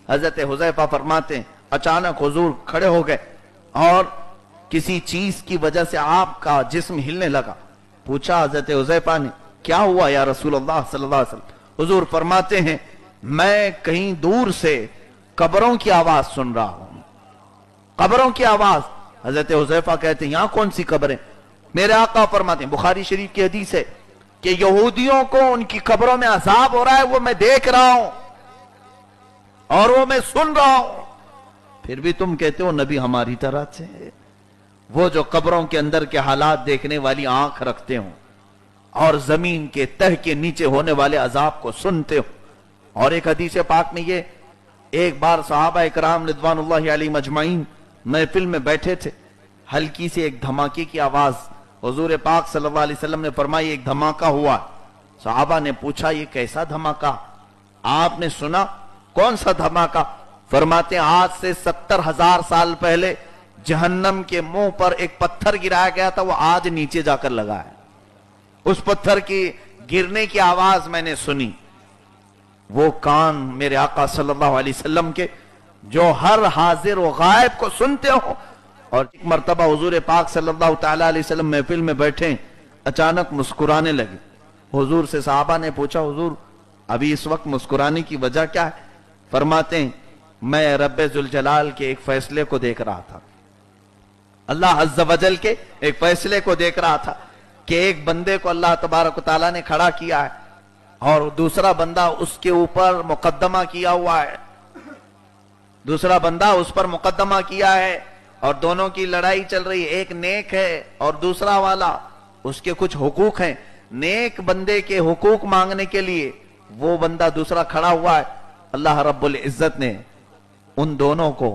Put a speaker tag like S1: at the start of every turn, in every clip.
S1: حضرت حذیفہ فرماتے ہیں اچانک حضور کھڑے ہو گئے اور کسی چیز کی وجہ سے آپ کا جسم ہلنے لگا. پوچھا حضرت حذیفہ نے کیا ہوا یا رسول اللہ صلی اللہ علیہ وسلم؟ حضور فرماتے ہیں میں کہیں دور سے قبروں کی آواز سن رہا ہوں. قبروں کی آواز. حضرت حذیفہ کہتے ہیں یہاں کون سی قبریں؟ میرے آقا فرماتے ہیں بخاری شریف کی حدیث ہے کہ یہودیوں کو ان کی قبروں میں عذاب ہو رہا ہے، وہ میں دیکھ رہا ہوں اور وہ میں سن رہا ہوں. پھر بھی تم کہتے ہو نبی ہماری طرح سے ہے. وہ جو قبروں کے اندر کے حالات دیکھنے والی آنکھ رکھتے ہوں اور زمین کے تہ کے نیچے ہونے والے عذاب کو سنتے ہو. اور ایک حدیث پاک میں یہ ایک بار صحابہ اکرام رضوان اللہ علیہ مجمعین محفل میں بیٹھے تھے، ہلکی سے ایک دھماکے کی آواز. حضور پاک صلی اللہ علیہ وسلم نے فرمایا ایک دھماکہ ہوا. صحابہ نے پوچھا یہ کیسا دھماکہ؟ آپ نے سنا؟ کون سا دھماکہ؟ فرماتے ہیں آج سے 70,000 سال پہلے جہنم کے منہ پر ایک پتھر گرایا گیا تھا، وہ آج نیچے جا کر لگا ہے. اس پتھر کی گرنے کی آواز میں نے سنی. وہ کان میرے آقا صلی اللہ علیہ وسلم کے جو ہر حاضر و غائب کو سنتے ہو. اور ایک مرتبہ حضور پاک صلی اللہ تعالی علیہ وسلم محفل میں بیٹھے اچانک مسکرانے لگے. حضور سے صحابہ نے پوچھا حضور ابھی اس وقت مسکرانے کی وجہ کیا ہے؟ فرماتے ہیں میں رب ذوالجلال کے ایک فیصلے کو دیکھ رہا تھا، اللہ عز و جل کے ایک فیصلے کو دیکھ رہا تھا کہ ایک بندے کو اللہ تبارک و تعالیٰ نے کھڑا کیا ہے اور دوسرا بندہ اس کے اوپر مقدمہ کیا ہوا ہے. دوسرا بندہ اس پر مقدمہ کیا ہے اور دونوں کی لڑائی چل رہی ہے. ایک نیک ہے اور دوسرا والا اس کے کچھ حقوق ہیں. نیک بندے کے حقوق مانگنے کے لیے وہ بندہ دوسرا کھڑا ہوا ہے. اللہ رب العزت نے ان دونوں کو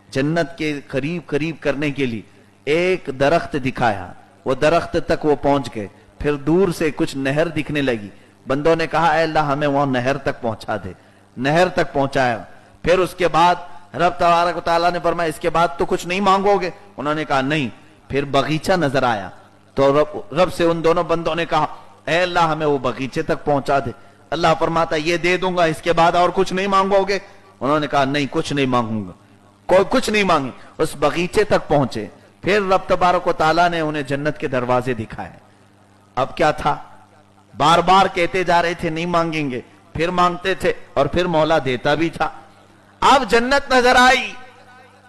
S1: جنت کے قریب قریب کرنے کے لیے ایک درخت دکھایا. وہ درخت تک وہ پہنچ گئے. پھر دور سے کچھ نہر دکھنے لگی. بندوں نے کہا اے اللہ ہمیں وہاں نہر تک پہنچا دے. نہر تک پہنچایا. پھر اس کے بعد رب تبارک و تعالیٰ نے فرمایا اس کے بعد تو کچھ نہیں مانگو گے؟ انہوں نے کہا نہیں. پھر باغیچہ نظر آیا تو رب سے ان دونوں بندوں نے کہا اے اللہ ہمیں وہ باغیچے تک پہنچا دے. اللہ فرماتا یہ دے دوں گا اس کے بعد اور کچھ نہیں مانگو گے؟ انہوں نے کہا نہیں کچھ نہیں مانگوں گا. کوئی کچھ نہیں مانگے. اس باغیچے تک پہنچے. پھر رب تبارک و تعالیٰ نے انہیں جنت کے دروازے دکھائے. اب کیا تھا؟ بار بار کہتے جا رہے تھے نہیں مانگیں گے، پھر مانگتے تھے اور پھر مولا دیتا بھی تھا. اب جنت نظر آئی.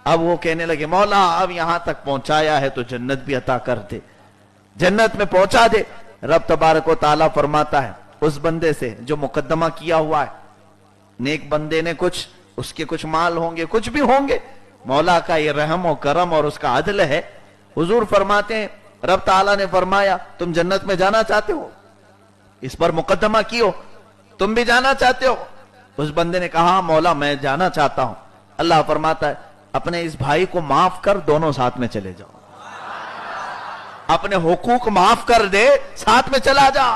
S1: اب وہ کہنے لگے مولا اب یہاں تک پہنچایا ہے تو جنت بھی عطا کر دے، جنت میں پہنچا دے. رب تبارک و تعالیٰ فرماتا ہے اس بندے سے جو مقدمہ کیا ہوا ہے، نیک بندے نے کچھ اس کے کچھ مال ہوں گے کچھ بھی ہوں گے، مولا کا یہ رحم و کرم اور اس کا عدل ہے. حضور فرماتے ہیں رب تعالیٰ نے فرمایا تم جنت میں جانا چاہتے ہو؟ اس پر مقدمہ کیو تم بھی جانا چاہتے ہو؟ اس بندے نے کہا مولا میں جانا چاہتا ہوں. اللہ فرماتا ہے اپنے اس بھائی کو معاف کر، دونوں ساتھ میں چلے جاؤ. اپنے حقوق معاف کر دے، ساتھ میں چلا جا.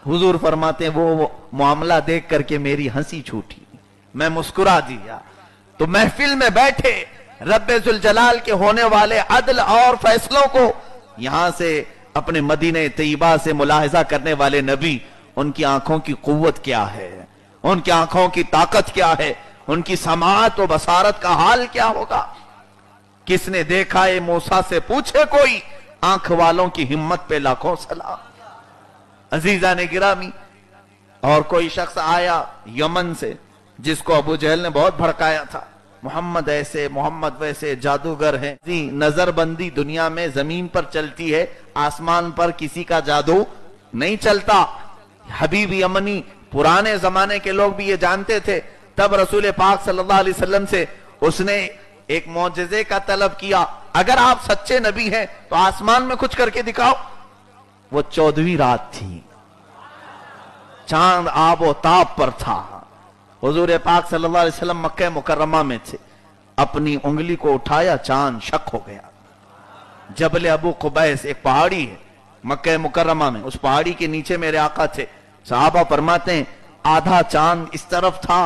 S1: حضور فرماتے ہیں وہ معاملہ دیکھ کر کے میری ہنسی چھوٹی، میں مسکرا دیا. تو محفل میں بیٹھے رب ذوالجلال کے ہونے والے عدل اور فیصلوں کو یہاں سے اپنے مدینہ طیبہ سے ملاحظہ کرنے والے نبی، ان کی آنکھوں کی قوت کیا ہے، ان کی آنکھوں کی طاقت کیا ہے، ان کی سماعت و بصارت کا حال کیا ہوگا. کس نے دیکھا ہے موسیٰ سے پوچھے کوئی، آنکھ والوں کی ہمت پہ لاکھوں سلام. عزیزان گرامی، اور کوئی شخص آیا یمن سے جس کو ابو جہل نے بہت بھڑکایا تھا، محمد ایسے محمد ویسے جادوگر ہیں. نظر بندی دنیا میں زمین پر چلتی ہے، آسمان پر کسی کا جادو نہیں چلتا. حبیب یمنی پرانے زمانے کے لوگ بھی یہ جانتے تھے. تب رسول پاک صلی اللہ علیہ وسلم سے اس نے ایک معجزے کا طلب کیا، اگر آپ سچے نبی ہیں تو آسمان میں کچھ کر کے دکھاؤ. وہ 14ویں رات تھی، چاند آب و تاب پر تھا. حضور پاک صلی اللہ علیہ وسلم مکہ مکرمہ میں تھے. اپنی انگلی کو اٹھایا، چاند شک ہو گیا. جبل ابو قبیس ایک پہاڑی ہے مکہ مکرمہ میں، اس پہاڑی کے نیچے میرے آقا تھے. صحابہ فرماتے ہیں آدھا چاند اس طرف تھا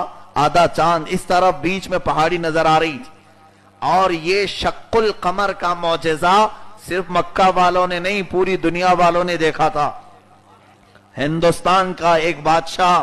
S1: آدھا چاند اس طرف، بیچ میں پہاڑی نظر آ رہی تھی. اور یہ شق القمر کا معجزہ صرف مکہ والوں نے نہیں، پوری دنیا والوں نے دیکھا تھا. ہندوستان کا ایک بادشاہ